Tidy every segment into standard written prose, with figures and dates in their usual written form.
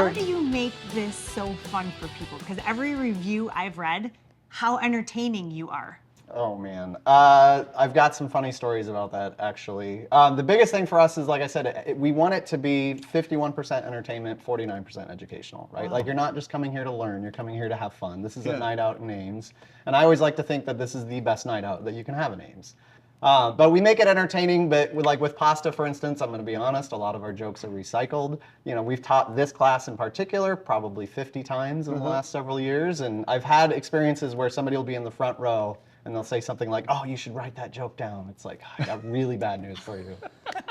How do you make this so fun for people? Because every review I've read, how entertaining you are. Oh man, I've got some funny stories about that actually. The biggest thing for us is, like I said, we want it to be 51% entertainment, 49% educational, right? Wow. Like you're not just coming here to learn, you're coming here to have fun. This is a night out in Ames, and I always like to think that this is the best night out that you can have in Ames. But we make it entertaining, but with pasta, for instance, I'm going to be honest, a lot of our jokes are recycled. You know, we've taught this class in particular probably 50 times in the last several years, and I've had experiences where somebody will be in the front row and they'll say something like, "Oh, you should write that joke down." It's like, I got really bad news for you.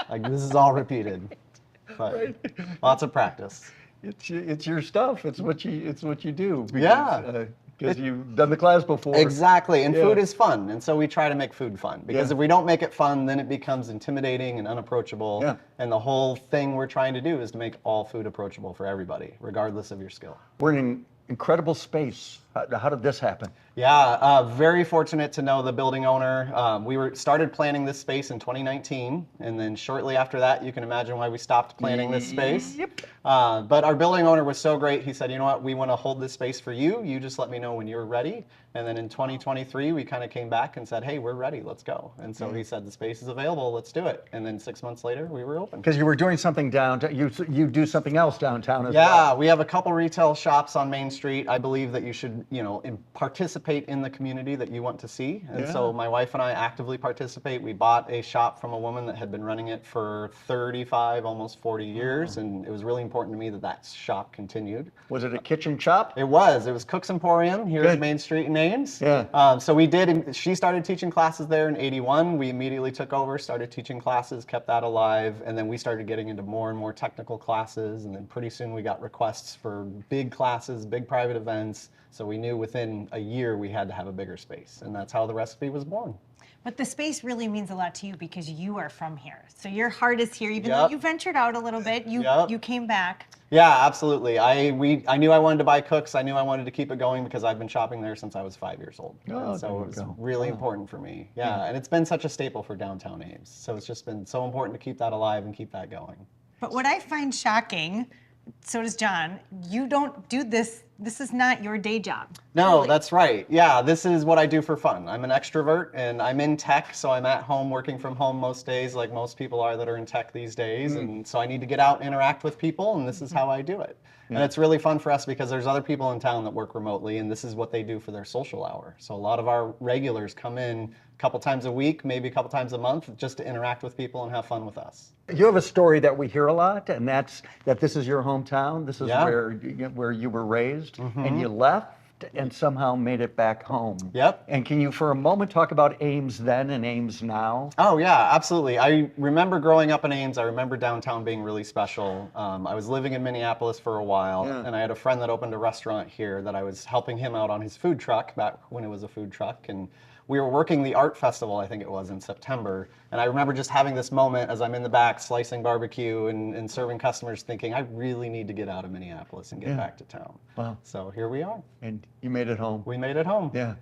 Like, this is all repeated, but lots of practice. It's your stuff. It's what you do. Yeah. Because you've done the class before. Exactly, and food is fun, and so we try to make food fun. Because Yeah. if we don't make it fun, then it becomes intimidating and unapproachable. Yeah. And the whole thing we're trying to do is to make all food approachable for everybody, regardless of your skill. We're in an incredible space. How did this happen? Yeah, very fortunate to know the building owner. We started planning this space in 2019, and then shortly after that, you can imagine why we stopped planning this space. Yep. But our building owner was so great. He said, "You know what? We want to hold this space for you. You just let me know when you're ready." And then in 2023, we kind of came back and said, "Hey, we're ready. Let's go." And so he said, "The space is available. Let's do it." And then 6 months later, we were open. Because you were doing something downtown. You do something else downtown as well. Yeah, we have a couple retail shops on Main Street. I believe that you should, participate in the community that you want to see. And so my wife and I actively participate. We bought a shop from a woman that had been running it for 35, almost 40 years. And it was really important to me that that shop continued. Was it a kitchen shop? It was Cook's Emporium here at Main Street in Ames. Yeah. So she started teaching classes there in '81. We immediately took over, started teaching classes, kept that alive. And then we started getting into more and more technical classes. And then pretty soon we got requests for big classes, big private events. So we knew within a year we had to have a bigger space, and that's how the recipe was born. But the space really means a lot to you because you are from here. So your heart is here, even though you ventured out a little bit, you came back. Yeah, absolutely. I knew I wanted to buy Cook's. I knew I wanted to keep it going because I've been shopping there since I was 5 years old. And so it was really important for me. Yeah, and it's been such a staple for downtown Ames. So it's just been so important to keep that alive and keep that going. But what I find shocking, so does John, you don't do this. This is not your day job. No, that's right. Yeah, this is what I do for fun. I'm an extrovert and I'm in tech, so I'm at home working from home most days, like most people are that are in tech these days. And so I need to get out and interact with people, and this is how I do it. And it's really fun for us because there's other people in town that work remotely, and this is what they do for their social hour. So a lot of our regulars come in a couple times a week, maybe a couple times a month, just to interact with people and have fun with us. You have a story that we hear a lot, and that's that this is your hometown. This is where you were raised, and you left and somehow made it back home. Yep. And can you, for a moment, talk about Ames then and Ames now? Oh yeah, absolutely. I remember growing up in Ames. I remember downtown being really special. I was living in Minneapolis for a while, and I had a friend that opened a restaurant here that I was helping him out on his food truck back when it was a food truck. And we were working the art festival, I think it was, in September. And I remember just having this moment as I'm in the back slicing barbecue and serving customers thinking, I really need to get out of Minneapolis and get back to town. Wow. So here we are. And you made it home. We made it home. Yeah.